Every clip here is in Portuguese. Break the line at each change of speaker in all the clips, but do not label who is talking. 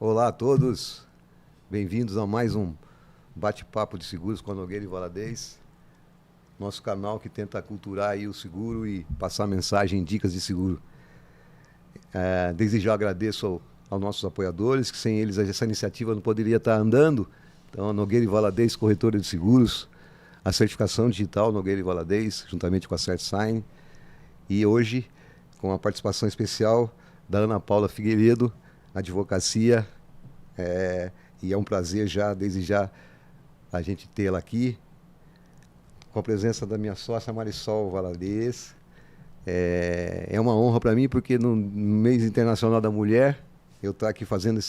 Olá a todos, bem-vindos a mais um bate-papo de seguros com a Nogueira e Valadez, nosso canal que tenta aculturar aí o seguro e passar mensagem, dicas de seguro. Desde já agradeço aos nossos apoiadores, que sem eles essa iniciativa não poderia estar andando. Então, a Nogueira e Valadez, corretora de seguros, a certificação digital Nogueira e Valadez, juntamente com a CertSign, e hoje com a participação especial da Ana Paula Figueiredo, advocacia, e é um prazer desde já, a gente tê-la aqui, com a presença da minha sócia Marisol Valadez. É uma honra para mim, porque no mês internacional da mulher, eu estou aqui fazendo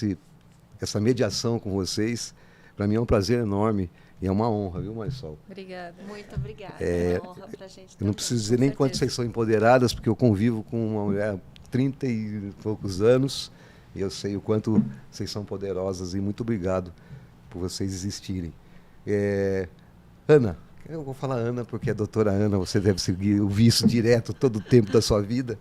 essa mediação com vocês. Para mim é um prazer enorme e é uma honra, viu, Marisol?
Obrigada.
Muito obrigada. É uma honra para a gente também.
Eu não preciso dizer nem quanto vocês são empoderadas, porque eu convivo com uma mulher há 30 e poucos anos e eu sei o quanto vocês são poderosas, e muito obrigado por vocês existirem. Ana, eu vou falar Ana porque a doutora Ana, você deve ouvir isso direto todo o tempo da sua vida.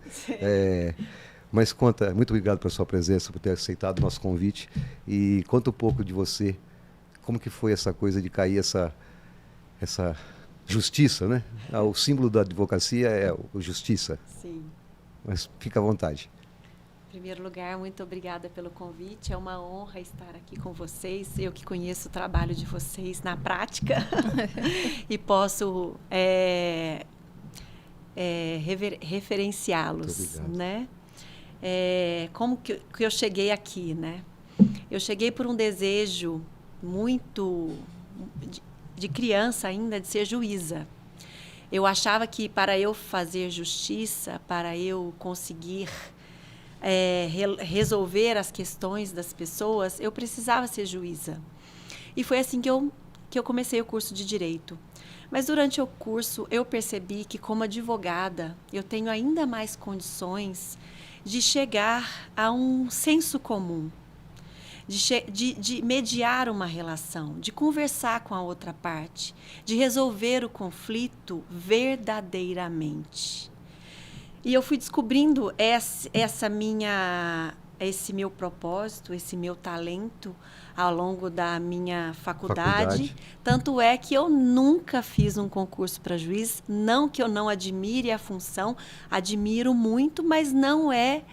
Mas conta, muito obrigado pela sua presença, por ter aceitado o nosso convite, e conta um pouco de você, como que foi essa coisa de cair essa justiça, né? O símbolo da advocacia é a justiça.
Sim.
Mas fica à vontade.
Em primeiro lugar, muito obrigada pelo convite. É uma honra estar aqui com vocês. Eu que conheço o trabalho de vocês na prática e posso referenciá-los, né? Como que eu cheguei aqui, né? Eu cheguei por um desejo muito de criança ainda de ser juíza. Eu achava que para eu fazer justiça, para eu conseguir resolver as questões das pessoas, eu precisava ser juíza. E foi assim que eu comecei o curso de Direito. Mas durante o curso eu percebi que, como advogada, eu tenho ainda mais condições de chegar a um senso comum, de mediar uma relação, de conversar com a outra parte, de resolver o conflito verdadeiramente. E eu fui descobrindo esse meu propósito, esse meu talento ao longo da minha faculdade. Tanto é que eu nunca fiz um concurso para juiz, não que eu não admire a função, admiro muito, mas não é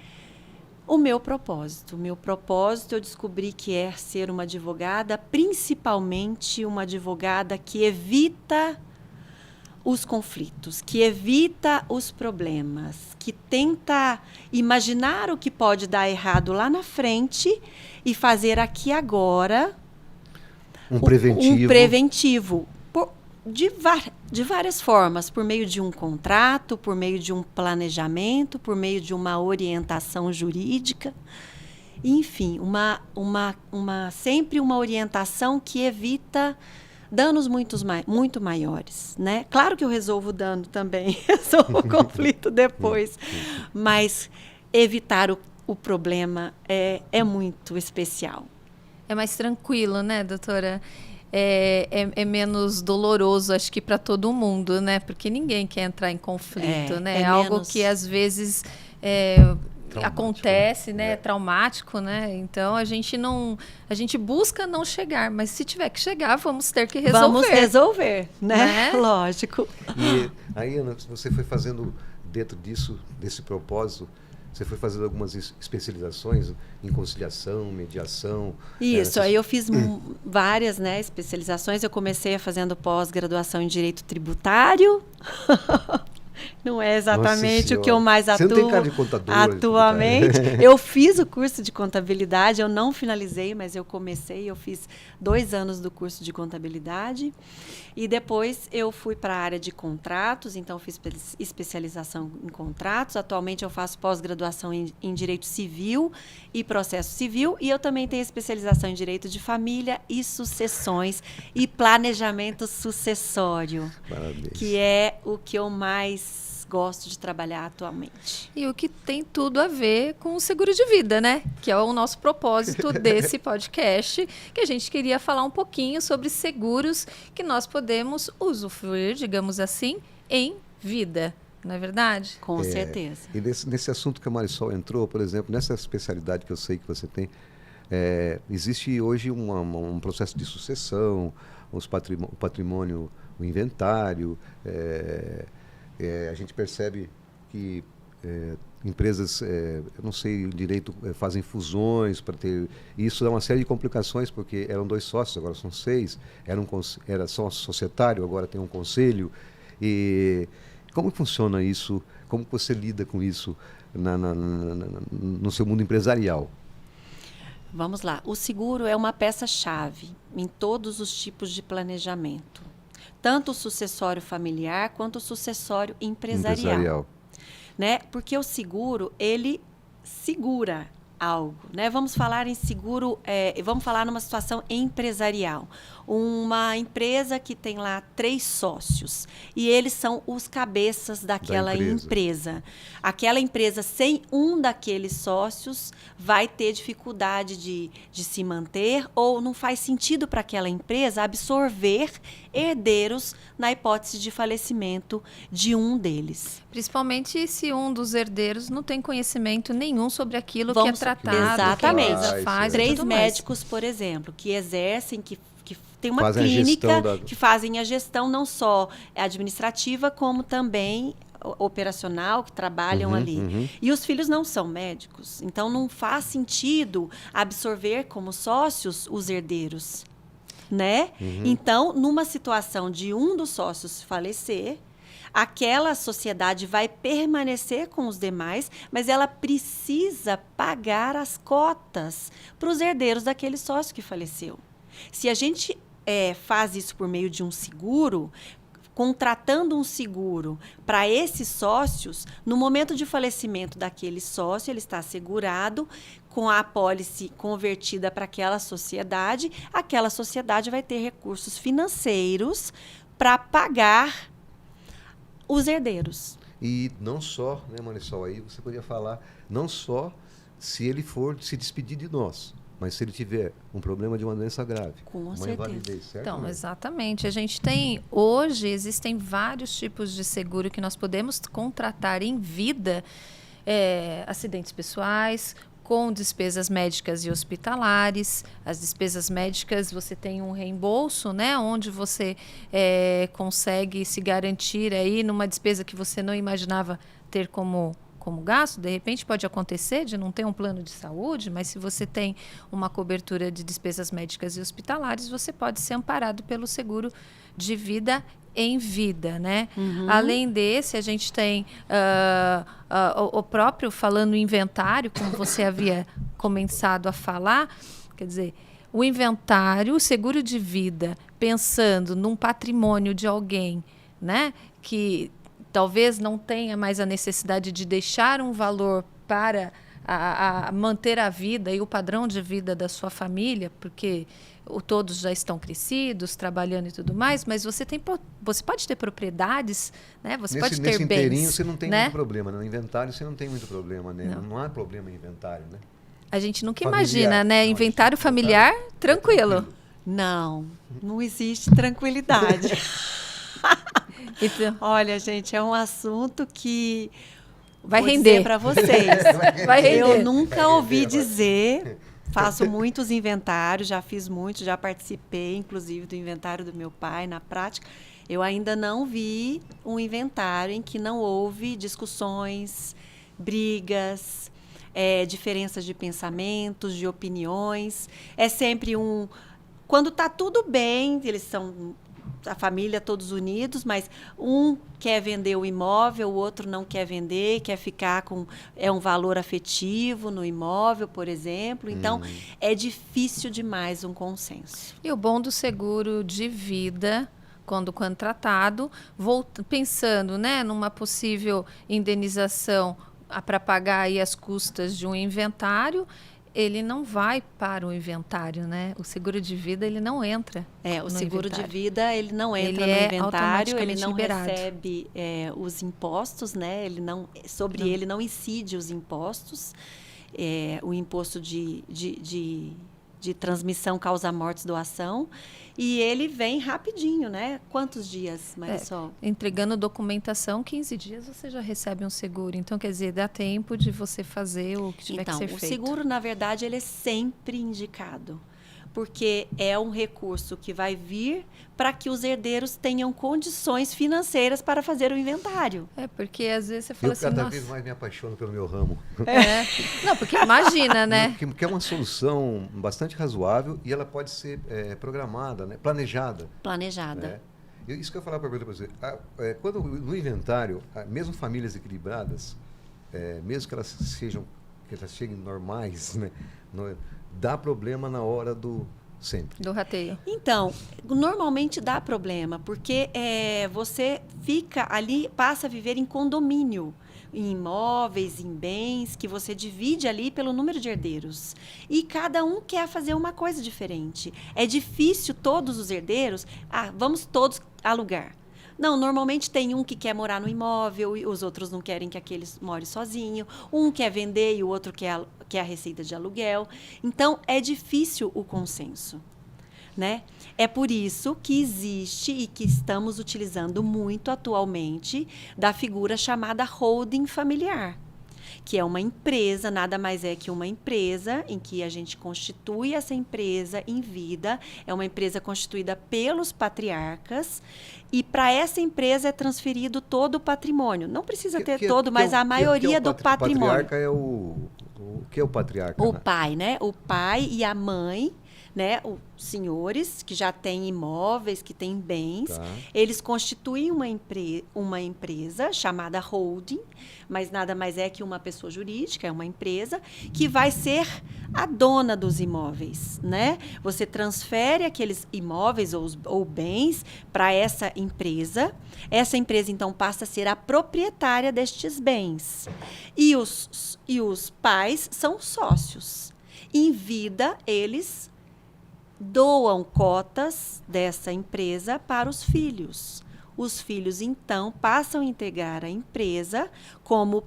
o meu propósito. O meu propósito eu descobri que é ser uma advogada, principalmente uma advogada que evita os conflitos, que evita os problemas, que tenta imaginar o que pode dar errado lá na frente e fazer aqui agora
um preventivo.
De várias formas, por meio de um contrato, por meio de um planejamento, por meio de uma orientação jurídica, enfim, sempre uma orientação que evita danos muito maiores, né? Claro que eu resolvo o dano também, resolvo o conflito depois, mas evitar o problema é muito especial.
É mais tranquilo, né, doutora? É menos doloroso, acho que para todo mundo, né? Porque ninguém quer entrar em conflito, né? É algo que às vezes acontece, né? É traumático, né? Então a gente busca não chegar, mas se tiver que chegar, vamos ter que resolver.
Vamos resolver, né? Lógico.
E aí, Ana, você foi fazendo dentro desse propósito, você foi fazendo algumas especializações em conciliação, mediação?
Isso, aí eu fiz várias, né, especializações. Eu comecei fazendo pós-graduação em Direito Tributário. Não é exatamente o que eu mais atuo.
Você não tem cara de contador
atualmente. Eu fiz o curso de contabilidade, eu não finalizei, mas eu comecei, eu fiz 2 anos do curso de contabilidade. E depois eu fui para a área de contratos, então fiz especialização em contratos. Atualmente eu faço pós-graduação em Direito Civil e Processo Civil. E eu também tenho especialização em Direito de Família e Sucessões e Planejamento Sucessório.
Parabéns.
Que é o que eu mais gosto de trabalhar atualmente.
E o que tem tudo a ver com o seguro de vida, né? Que é o nosso propósito desse podcast, que a gente queria falar um pouquinho sobre seguros que nós podemos usufruir, digamos assim, em vida. Não é verdade?
Com certeza.
E nesse assunto que a Marisol entrou, por exemplo, nessa especialidade que eu sei que você tem, Existe hoje um processo de sucessão, o patrimônio, o inventário. A gente percebe que empresas, eu não sei direito, fazem fusões para ter... Isso dá uma série de complicações, porque eram 2 sócios, agora são 6. Era só societário, agora tem um conselho. E como funciona isso? Como você lida com isso no seu mundo empresarial?
Vamos lá. O seguro é uma peça-chave em todos os tipos de planejamento. Tanto o sucessório familiar quanto o sucessório empresarial. Né? Porque o seguro, ele segura algo, né? Vamos falar em seguro, vamos falar numa situação empresarial. Uma empresa que tem lá 3 sócios e eles são os cabeças daquela empresa. Aquela empresa sem um daqueles sócios vai ter dificuldade de se manter, ou não faz sentido para aquela empresa absorver herdeiros na hipótese de falecimento de um deles.
Principalmente se um dos herdeiros não tem conhecimento nenhum sobre aquilo que é tratado.
Exatamente.
Que faz
3 médicos, por exemplo, que exercem, que tem uma
fazem
clínica, que fazem a gestão não só administrativa, como também operacional, que trabalham ali. E os filhos não são médicos. Então, não faz sentido absorver como sócios os herdeiros, né? Então, numa situação de um dos sócios falecer, aquela sociedade vai permanecer com os demais, mas ela precisa pagar as cotas para os herdeiros daquele sócio que faleceu. Se a gente faz isso por meio de um seguro, contratando um seguro para esses sócios, no momento de falecimento daquele sócio, ele está assegurado com a apólice convertida para aquela sociedade vai ter recursos financeiros para pagar os herdeiros.
E não só, né, Marisol, aí você podia falar, não só se ele for se despedir de nós, mas se ele tiver um problema de uma doença grave, uma invalidez, certo?
Então, exatamente. A gente tem, hoje, existem vários tipos de seguro que nós podemos contratar em vida, acidentes pessoais, com despesas médicas e hospitalares. As despesas médicas, você tem um reembolso, né, onde você consegue se garantir aí numa despesa que você não imaginava ter como gasto. De repente pode acontecer de não ter um plano de saúde, mas se você tem uma cobertura de despesas médicas e hospitalares, você pode ser amparado pelo seguro de vida em vida, né? Além desse, a gente tem o próprio, falando inventário, como você havia começado a falar, quer dizer, o inventário, o seguro de vida, pensando num patrimônio de alguém, né, que talvez não tenha mais a necessidade de deixar um valor para manter a vida e o padrão de vida da sua família, porque todos já estão crescidos, trabalhando e tudo mais, mas você pode ter propriedades, né? Você pode ter
nesse
bens.
Inteirinho você não tem,
né,
muito problema. No inventário você não tem muito problema, né? Não há problema em inventário, né?
A gente nunca
Familiar.
imagina, né?
Não,
Inventário familiar, tranquilo.
Não existe tranquilidade.
Então,
olha, gente, é um assunto que
vai
vou
render
dizer para vocês.
Vai render.
Eu nunca ouvi dizer. Faço muitos inventários, já fiz muitos, já participei, inclusive, do inventário do meu pai na prática. Eu ainda não vi um inventário em que não houve discussões, brigas, diferenças de pensamentos, de opiniões. É sempre quando está tudo bem, eles são a família todos unidos, mas um quer vender o imóvel, o outro não quer vender, quer ficar com um valor afetivo no imóvel, por exemplo. Então, é difícil demais um consenso.
E o bom do seguro de vida, quando contratado, pensando, né, numa possível indenização para pagar aí as custas de um inventário, ele não vai para o inventário, né? O seguro de vida, ele não entra
o seguro
inventário.
de vida, ele não entra
ele
no inventário, ele não
liberado.
recebe os impostos, né? Ele não incide os impostos, o imposto de de transmissão, causa-mortes, doação. E ele vem rapidinho, né? Quantos dias, Marisol?
Entregando documentação, 15 dias você já recebe um seguro. Então, quer dizer, dá tempo de você fazer o que tiver que ser feito.
Então, o seguro, na verdade, ele é sempre indicado. Porque é um recurso que vai vir para que os herdeiros tenham condições financeiras para fazer o inventário.
Porque às vezes você fala assim,
cada vez mais me apaixono pelo meu ramo.
Não, porque imagina, né?
Que é uma solução bastante razoável e ela pode ser programada, né? Planejada.
Planejada.
Né? Isso que eu ia falar para você. Quando no inventário, mesmo famílias equilibradas, mesmo que elas cheguem normais, né? Dá problema na hora do
rateio.
Então, normalmente dá problema, porque você fica ali, passa a viver em condomínio, em imóveis, em bens, que você divide ali pelo número de herdeiros. E cada um quer fazer uma coisa diferente. É difícil todos os herdeiros, vamos todos alugar. Não, normalmente tem um que quer morar no imóvel e os outros não querem que aqueles more sozinho. Um quer vender e o outro quer a receita de aluguel. Então, é difícil o consenso, né? É por isso que existe e que estamos utilizando muito atualmente da figura chamada holding familiar, que é uma empresa, nada mais é que uma empresa em que a gente constitui essa empresa em vida, é uma empresa constituída pelos patriarcas, e para essa empresa é transferido todo o patrimônio. Não precisa ter todo, mas a maioria do patrimônio.
O patriarca é o que é o patriarca?
O pai, né? O pai e a mãe, né? Os senhores que já têm imóveis, que têm bens, eles constituem uma empresa chamada holding, mas nada mais é que uma pessoa jurídica, é uma empresa, que vai ser a dona dos imóveis, né? Você transfere aqueles imóveis ou bens para essa empresa então passa a ser a proprietária destes bens. E os pais são sócios. Em vida, eles doam cotas dessa empresa para os filhos. Os filhos, então, passam a integrar a empresa como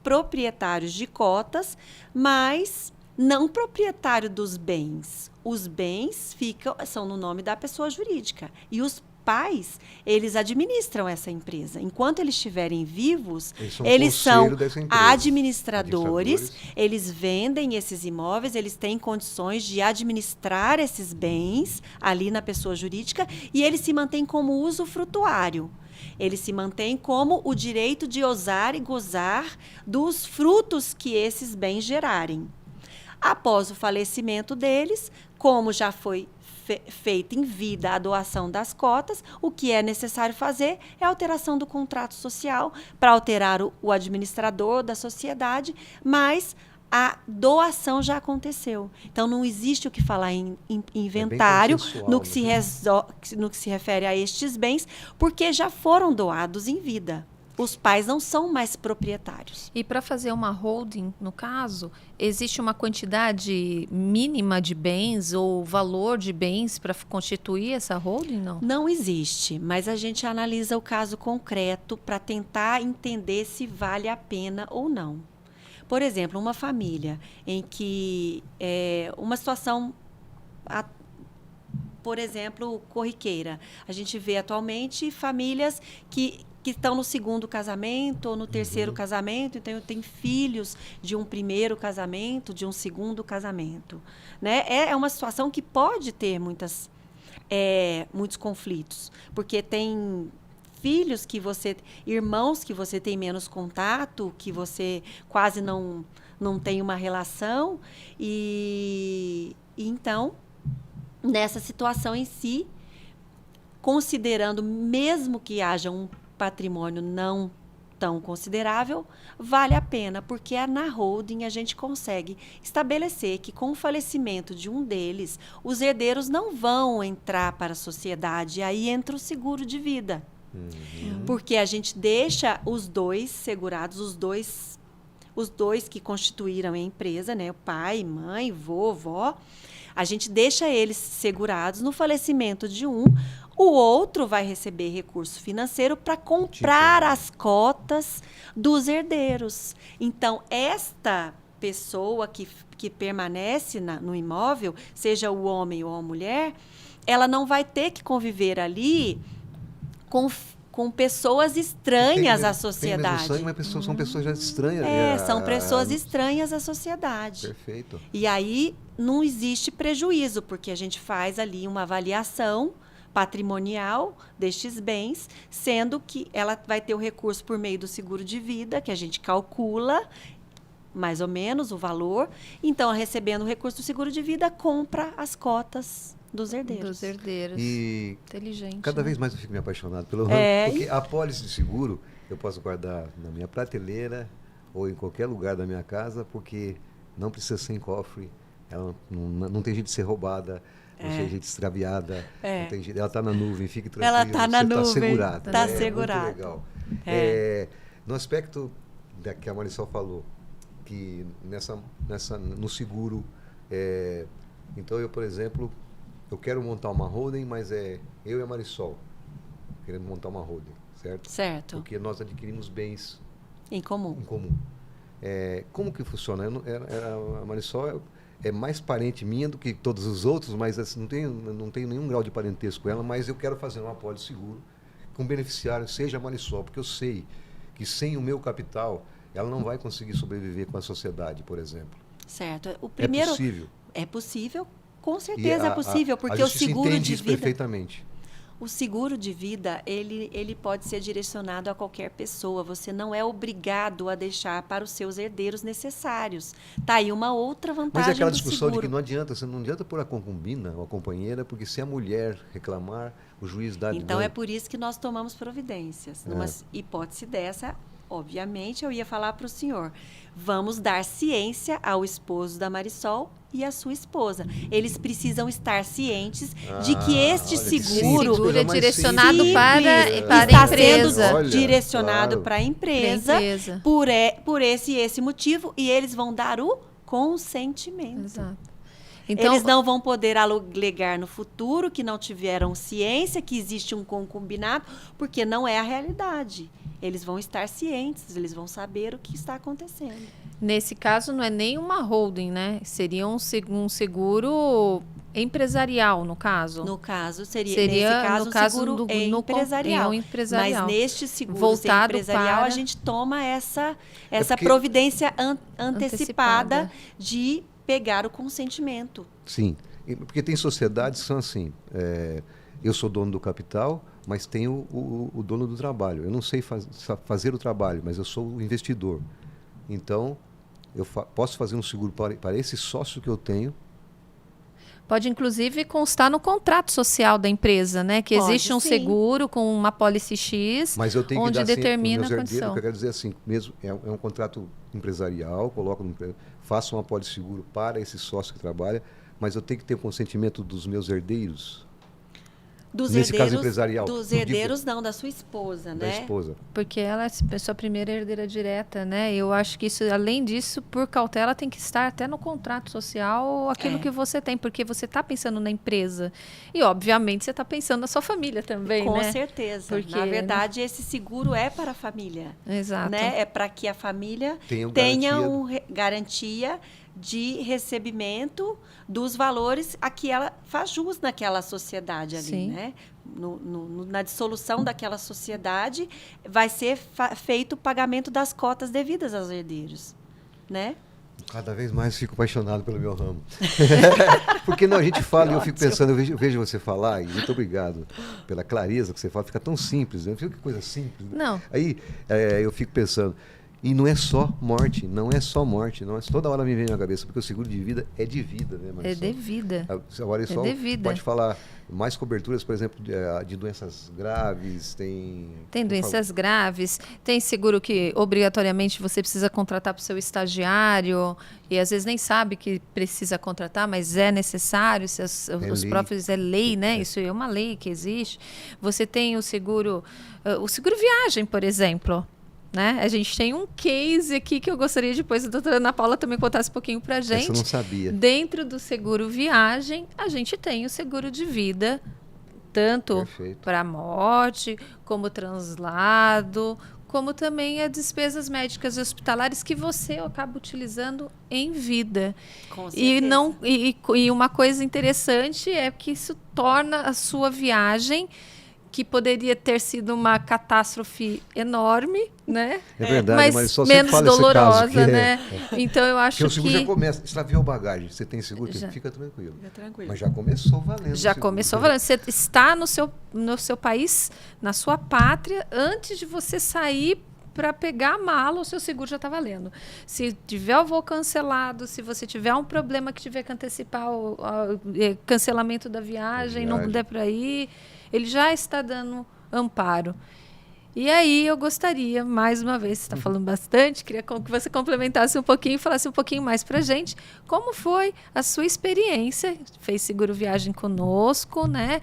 proprietários de cotas, mas não proprietário dos bens. Os bens são no nome da pessoa jurídica. E os pais, eles administram essa empresa. Enquanto eles estiverem vivos, eles são administradores, eles vendem esses imóveis, eles têm condições de administrar esses bens ali na pessoa jurídica e eles se mantêm como usufrutuário. Eles se mantêm como o direito de usar e gozar dos frutos que esses bens gerarem. Após o falecimento deles, como já foi feita em vida a doação das cotas, o que é necessário fazer é a alteração do contrato social para alterar o administrador da sociedade, mas a doação já aconteceu. Então, não existe o que falar em inventário no que se refere a estes bens, porque já foram doados em vida. Os pais não são mais proprietários.
E para fazer uma holding, no caso, existe uma quantidade mínima de bens ou valor de bens para constituir essa holding, não?
Não existe, mas a gente analisa o caso concreto para tentar entender se vale a pena ou não. Por exemplo, uma família em que uma situação, por exemplo, corriqueira. A gente vê atualmente famílias que estão no segundo casamento ou no terceiro casamento, então tem filhos de um primeiro casamento, de um segundo casamento, né? É uma situação que pode ter muitos conflitos, porque tem filhos irmãos que você tem menos contato, que você quase não tem uma relação, e então, nessa situação em si, considerando mesmo que haja um patrimônio não tão considerável, vale a pena, porque na holding a gente consegue estabelecer que com o falecimento de um deles, os herdeiros não vão entrar para a sociedade, aí entra o seguro de vida. Porque a gente deixa os dois segurados, os dois que constituíram a empresa, né, o pai, mãe, vô, vó, a gente deixa eles segurados. No falecimento de um, o outro vai receber recurso financeiro para comprar as cotas dos herdeiros. Então, esta pessoa que permanece no imóvel, seja o homem ou a mulher, ela não vai ter que conviver ali com pessoas estranhas à sociedade.
Sangue, mas são pessoas já estranhas.
São pessoas estranhas à sociedade.
Perfeito.
E aí não existe prejuízo, porque a gente faz ali uma avaliação patrimonial destes bens, sendo que ela vai ter o recurso por meio do seguro de vida, que a gente calcula mais ou menos o valor. Então, recebendo o recurso do seguro de vida, compra as cotas dos herdeiros.
Dos herdeiros.
E
inteligente.
Cada vez mais eu fico me apaixonado pelo ramo, porque a apólice de seguro eu posso guardar na minha prateleira ou em qualquer lugar da minha casa, porque não precisa ser em cofre, ela não tem jeito de ser roubada, não tem jeito de extraviada, não tem jeito, ela está na nuvem, fique tranquilo,
ela está na nuvem,
está segurado.
Está segurado.
Muito legal. No aspecto que a Marisol falou, que no seguro, então eu, por exemplo, eu quero montar uma holding, mas eu e a Marisol queremos montar uma holding, certo?
Certo.
Porque nós adquirimos bens
em comum.
Como que funciona? A Marisol é mais parente minha do que todos os outros, mas assim, não tenho nenhum grau de parentesco com ela, mas eu quero fazer uma apólice seguro com beneficiário, seja a Marisol, porque eu sei que sem o meu capital ela não vai conseguir sobreviver com a sociedade, por exemplo.
Certo. O primeiro,
é possível?
É possível, com certeza é possível, porque o seguro de vida...
perfeitamente.
O seguro de vida, ele pode ser direcionado a qualquer pessoa. Você não é obrigado a deixar para os seus herdeiros necessários. Tá aí uma outra vantagem do seguro.
Mas é aquela discussão de que não adianta pôr a concubina ou a companheira, porque se a mulher reclamar, o juiz dá...
Então, é por isso que nós tomamos providências. Numa hipótese dessa, obviamente, eu ia falar para o senhor, vamos dar ciência ao esposo da Marisol e à sua esposa. Eles precisam estar cientes de que este seguro
é direcionado para a
está
empresa.
Sendo direcionado para a empresa, por esse motivo, e eles vão dar o consentimento.
Exato. Então,
eles não vão poder alegar no futuro que não tiveram ciência que existe um concubinato, porque não é a realidade. Eles vão estar cientes, eles vão saber o que está acontecendo.
Nesse caso, não é nem uma holding, né? Seria um seguro empresarial, no caso.
No caso, seria nesse caso, um seguro empresarial. Mas neste seguro
voltado
empresarial, a gente toma essa providência antecipada de pegar o consentimento.
Sim, porque tem sociedades que são assim, eu sou dono do capital, mas tenho o dono do trabalho. Eu não sei fazer o trabalho, mas eu sou o investidor. Então, eu posso fazer um seguro para esse sócio que eu tenho.
Pode, inclusive, constar no contrato social da empresa, né? Que existe um seguro com uma pólice X,
mas eu tenho que
onde
dar
determina
assim,
a condição.
Eu quero dizer assim, mesmo é um contrato empresarial, faço uma pólice seguro para esse sócio que trabalha, mas eu tenho que ter o consentimento dos meus herdeiros.
Nesse caso empresarial. Dos herdeiros não, da sua esposa, né?
Da esposa.
Porque ela é sua primeira herdeira direta, né? Eu acho que isso, além disso, por cautela, tem que estar até no contrato social aquilo que você tem, porque você está pensando na empresa. E, obviamente, você está pensando na sua família também,
Com
né?
Com certeza. Porque, na verdade, esse seguro é para a família.
Exato.
Né? É para que a família tenha garantia de recebimento dos valores a que ela faz jus naquela sociedade ali, Sim. né? Na dissolução daquela sociedade, vai ser feito o pagamento das cotas devidas aos herdeiros, né?
Cada vez mais fico apaixonado pelo meu ramo. Porque a gente fala e eu fico pensando, eu vejo você falar, e muito obrigado pela clareza que você fala, fica tão simples, né? Fica que coisa simples. Né?
Não.
Aí eu fico pensando, e não é só morte, toda hora me vem na cabeça, porque o seguro de vida é de vida, né, Marisol?
É de vida.
Agora só
de vida.
Pode falar mais coberturas, por exemplo, de doenças graves, tem
doenças graves, tem seguro que obrigatoriamente você precisa contratar para o seu estagiário, e às vezes nem sabe que precisa contratar, mas é necessário, os próprios é lei, né? Isso é uma lei que existe. Você tem o seguro viagem, por exemplo. Né? A gente tem um case aqui que eu gostaria depois a doutora Ana Paula também contasse um pouquinho para a gente.
Essa eu não sabia.
Dentro do seguro viagem, a gente tem o seguro de vida, tanto para morte, como translado, como também as despesas médicas e hospitalares que você acaba utilizando em vida.
Com certeza.
E uma coisa interessante é que isso torna a sua viagem, que poderia ter sido uma catástrofe enorme, né?
É verdade,
mas
só
menos
fala esse caso,
dolorosa, né? Então eu acho
porque o seguro
que
já começa, extraviou bagagem, você tem seguro,
Já.
fica tranquilo.
Fica tranquilo.
Mas já começou valendo.
já
o seguro,
começou
né?
valendo. Você está no seu país, na sua pátria, antes de você sair para pegar a mala, o seu seguro já está valendo. Se tiver o voo cancelado, se você tiver um problema que tiver que antecipar o cancelamento da viagem, não der para ir, ele já está dando amparo. E aí eu gostaria, mais uma vez, você está falando bastante, queria que você complementasse um pouquinho e falasse um pouquinho mais para a gente como foi a sua experiência, fez seguro viagem conosco, né,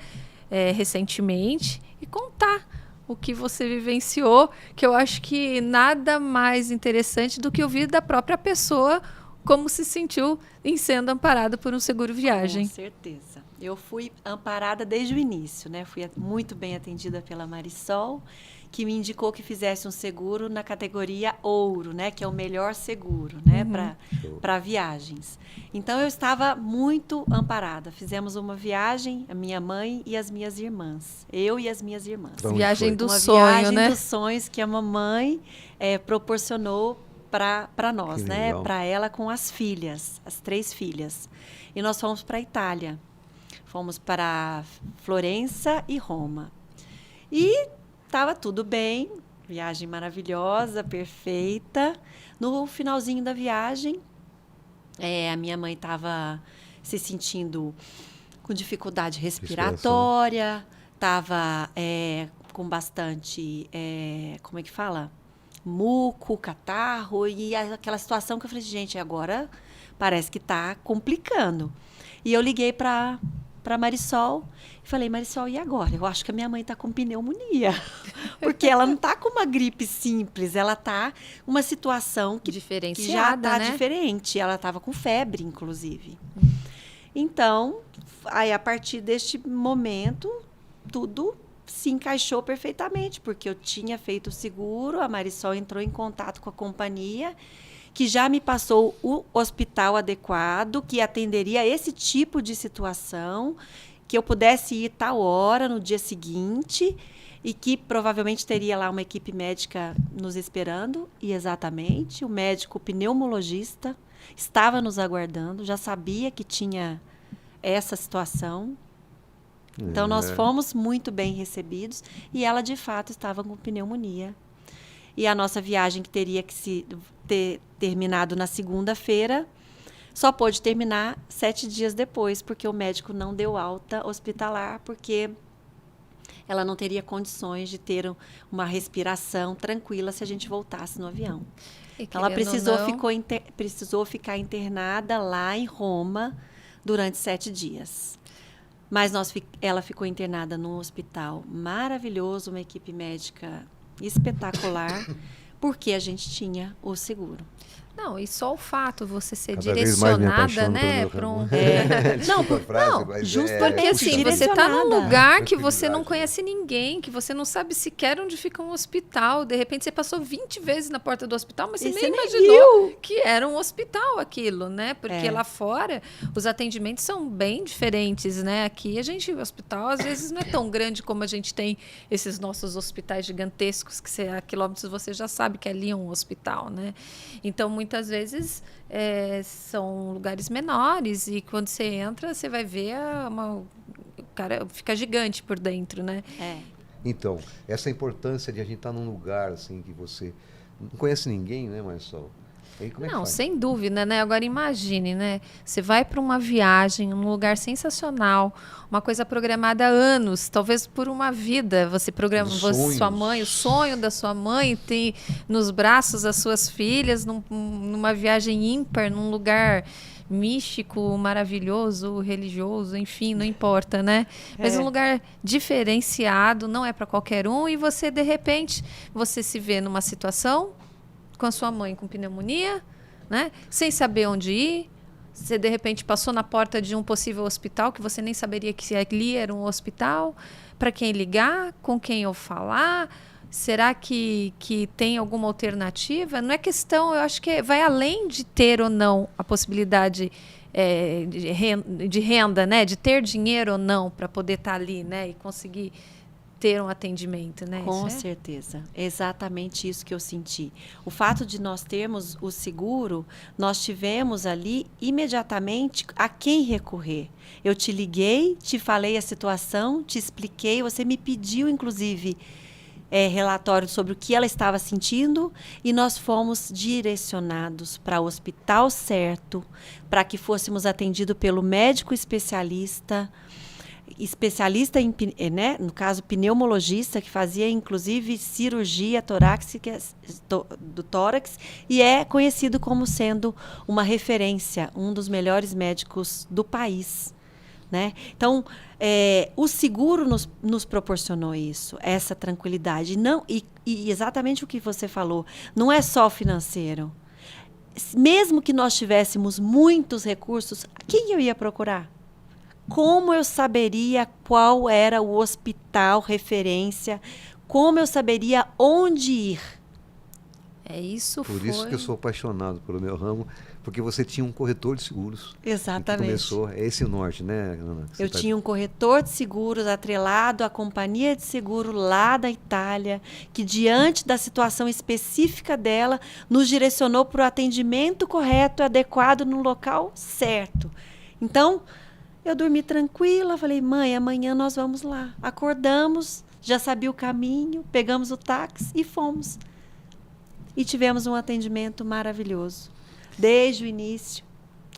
recentemente, e contar o que você vivenciou, que eu acho que nada mais interessante do que ouvir da própria pessoa como se sentiu em sendo amparada por um seguro viagem.
Com certeza. Eu fui amparada desde o início, né? Fui muito bem atendida pela Marisol, que me indicou que fizesse um seguro na categoria ouro, né? Que é o melhor seguro, né? Para viagens. Então, eu estava muito amparada. Fizemos uma viagem, a minha mãe e as minhas irmãs. Eu e as minhas irmãs.
Viagem do
uma
sonho,
viagem
né?
dos sonhos que a mamãe proporcionou para nós,
Que
né?
legal.
Para ela com as filhas, as 3 filhas. E nós fomos para a Itália. Fomos para Florença e Roma. E estava tudo bem, viagem maravilhosa, perfeita. No finalzinho da viagem, a minha mãe estava se sentindo com dificuldade respiratória, estava com bastante, como é que fala? Muco, catarro, e aquela situação que eu falei, gente, agora parece que está complicando. E eu liguei para Marisol e falei, Marisol, e agora? Eu acho que a minha mãe está com pneumonia. Porque ela não está com uma gripe simples, ela está uma situação que já
Diferenciada,
está
né?
diferente. Ela estava com febre, inclusive. Então, aí a partir deste momento, tudo se encaixou perfeitamente, porque eu tinha feito o seguro, a Marisol entrou em contato com a companhia, que já me passou o hospital adequado, que atenderia esse tipo de situação, que eu pudesse ir tal hora, no dia seguinte, e que provavelmente teria lá uma equipe médica nos esperando. E exatamente, o médico pneumologista estava nos aguardando, já sabia que tinha essa situação. Então, nós fomos muito bem recebidos e ela, de fato, estava com pneumonia. E a nossa viagem, que teria que ter terminado na segunda-feira, só pôde terminar 7 dias depois, porque o médico não deu alta hospitalar, porque ela não teria condições de ter uma respiração tranquila se a gente voltasse no avião. Então, ela precisou ficar internada lá em Roma durante 7 dias. Mas ela ficou internada num hospital maravilhoso, uma equipe médica espetacular, porque a gente tinha o seguro.
Não, e só o fato de você ser
Cada vez mais me
direcionada,
apaixono
né,
pelo
para um...
Desculpa a frase, mas
Porque assim, você está num
direcionada.
lugar que você
Tranquilidade.
não conhece ninguém, que você não sabe sequer onde fica um hospital. De repente você passou 20 vezes na porta do hospital, mas você
E
nem
você nem
imaginou que era um hospital aquilo, né? Porque
É.
lá fora os atendimentos são bem diferentes, né? Aqui o hospital às vezes não é tão grande como a gente tem esses nossos hospitais gigantescos, que a quilômetros você já sabe que ali é um hospital, né? Então, muitas vezes são lugares menores e quando você entra, você vai ver o cara fica gigante por dentro, né?
Então, essa importância de a gente estar num lugar assim que você não conhece ninguém, né, Marisol? Aí, como é que
Não,
faz?
sem dúvida, né? Agora imagine, né? Você vai para uma viagem, um lugar sensacional, uma coisa programada há anos, talvez por uma vida. Você programa sua mãe, o sonho da sua mãe, tem nos braços as suas filhas, numa viagem ímpar, num lugar místico, maravilhoso, religioso, enfim, não importa, né? Mas um lugar diferenciado, não é para qualquer um, e você, de repente, você se vê numa situação com a sua mãe com pneumonia, né? Sem saber onde ir. Você, de repente, passou na porta de um possível hospital que você nem saberia que ali era um hospital. Para quem ligar, com quem eu falar. Será que tem alguma alternativa? Não é questão, eu acho que vai além de ter ou não a possibilidade de renda, né? De ter dinheiro ou não para poder estar ali, né? E conseguir ter um atendimento, né?
Com certeza. É exatamente isso que eu senti. O fato de nós termos o seguro, nós tivemos ali imediatamente a quem recorrer. Eu te liguei, te falei a situação, te expliquei, você me pediu, inclusive, relatório sobre o que ela estava sentindo e nós fomos direcionados para o hospital certo, para que fôssemos atendidos pelo médico especialista em, né, no caso, pneumologista, que fazia, inclusive, cirurgia torácica do tórax e é conhecido como sendo uma referência, um dos melhores médicos do país. Né? Então, o seguro nos proporcionou isso, essa tranquilidade. E exatamente o que você falou, não é só financeiro. Mesmo que nós tivéssemos muitos recursos, quem eu ia procurar? Como eu saberia qual era o hospital referência? Como eu saberia onde ir?
Por isso que eu sou apaixonado pelo meu ramo, porque você tinha um corretor de seguros.
Exatamente.
Começou, é esse o norte, né, Ana?
Eu tinha um corretor de seguros atrelado à companhia de seguro lá da Itália, que diante da situação específica dela, nos direcionou para o atendimento correto e adequado no local certo. Então, eu dormi tranquila, falei, mãe, amanhã nós vamos lá. Acordamos, já sabia o caminho, pegamos o táxi e fomos. E tivemos um atendimento maravilhoso. Desde o início.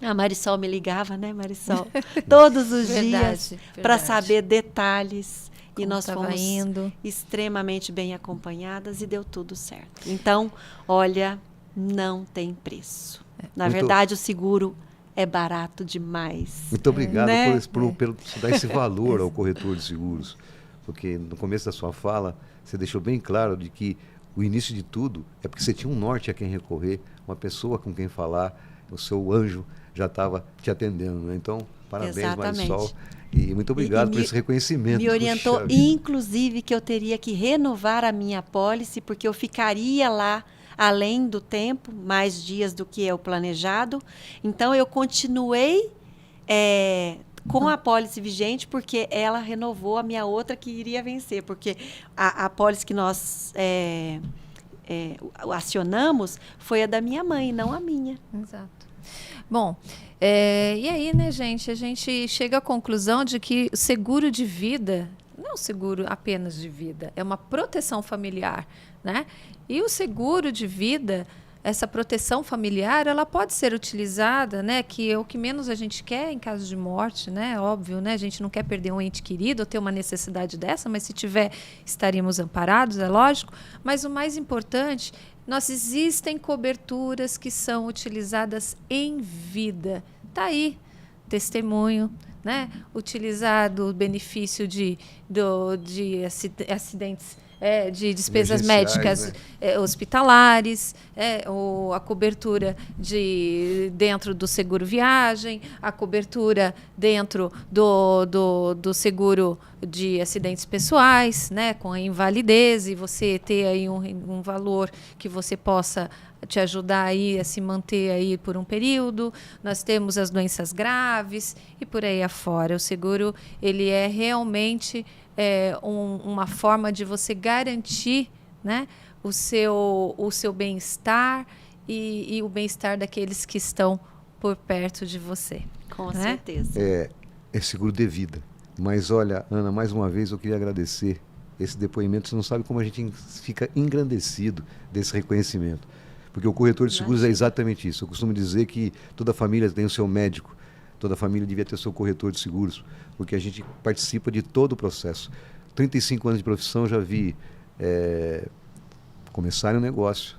A Marisol me ligava, né, Marisol? Todos os dias para saber detalhes.
Como
e nós fomos
indo.
Extremamente bem acompanhadas e deu tudo certo. Então, olha, não tem preço. Na verdade, o seguro é barato demais.
Muito obrigado por dar esse valor ao corretor de seguros. Porque no começo da sua fala, você deixou bem claro de que o início de tudo é porque você tinha um norte a quem recorrer, uma pessoa com quem falar, o seu anjo já estava te atendendo. Né? Então, parabéns,
exatamente.
Marisol. E muito obrigado por esse reconhecimento.
Me orientou, inclusive, que eu teria que renovar a minha apólice, porque eu ficaria lá além do tempo, mais dias do que é o planejado. Então, eu continuei com a apólice vigente, porque ela renovou a minha outra que iria vencer, porque a apólice que nós acionamos foi a da minha mãe, não a minha.
Exato. Bom, e aí, né, gente, a gente chega à conclusão de que o seguro de vida, não seguro apenas de vida, é uma proteção familiar, né? E o seguro de vida, essa proteção familiar, ela pode ser utilizada, né, que é o que menos a gente quer em caso de morte, né, óbvio, né, a gente não quer perder um ente querido ou ter uma necessidade dessa, mas se tiver, estaríamos amparados, é lógico, mas o mais importante, existem coberturas que são utilizadas em vida, tá aí, testemunho, né, utilizado o benefício de acidentes, de despesas médicas, né? Hospitalares, a cobertura dentro do seguro viagem, a cobertura dentro do seguro de acidentes pessoais, né, com a invalidez, e você ter aí um valor que você possa te ajudar aí a se manter aí por um período. Nós temos as doenças graves e por aí afora. O seguro, ele é realmente uma forma de você garantir, né, o seu bem-estar e o bem-estar daqueles que estão por perto de você.
Com certeza.
É seguro de vida. Mas olha, Ana, mais uma vez eu queria agradecer esse depoimento. Você não sabe como a gente fica engrandecido desse reconhecimento. Porque o corretor de seguros é exatamente isso. Eu costumo dizer que toda família tem o seu médico, toda família devia ter o seu corretor de seguros, porque a gente participa de todo o processo. 35 anos de profissão, já vi começarem um negócio,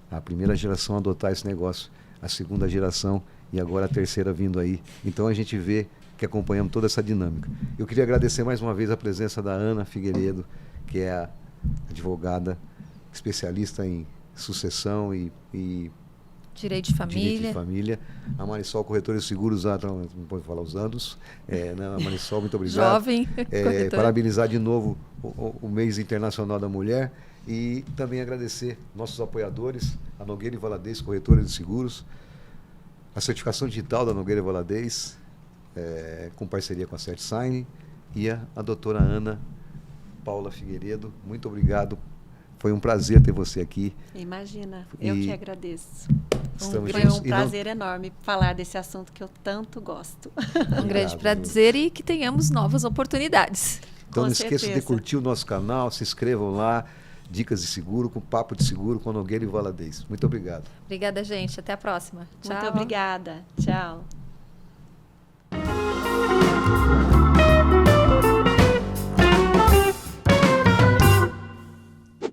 a primeira geração adotar esse negócio, a segunda geração e agora a terceira vindo aí. Então a gente vê que acompanhamos toda essa dinâmica. Eu queria agradecer mais uma vez a presença da Ana Figueiredo, que é a advogada especialista em sucessão e
direito de
família. A Marisol, corretora de seguros, não pode falar os anos. Né? A Marisol, muito obrigado.
Jovem.
Parabenizar de novo o mês internacional da mulher E também agradecer nossos apoiadores, a Nogueira e Valadez, corretora de seguros, a certificação digital da Nogueira e Valadez, com parceria com a CertSign, e a doutora Ana Paula Figueiredo. Muito obrigado. Foi um prazer ter você aqui.
Imagina, eu que agradeço.
Foi
um prazer enorme falar desse assunto que eu tanto gosto.
Um grande prazer e que tenhamos novas oportunidades.
Então não esqueça de curtir o nosso canal, se inscrevam lá, Dicas de Seguro, com Papo de Seguro com Nogueira e Valadez. Muito obrigado.
Obrigada, gente. Até a próxima. Tchau.
Muito obrigada. Tchau.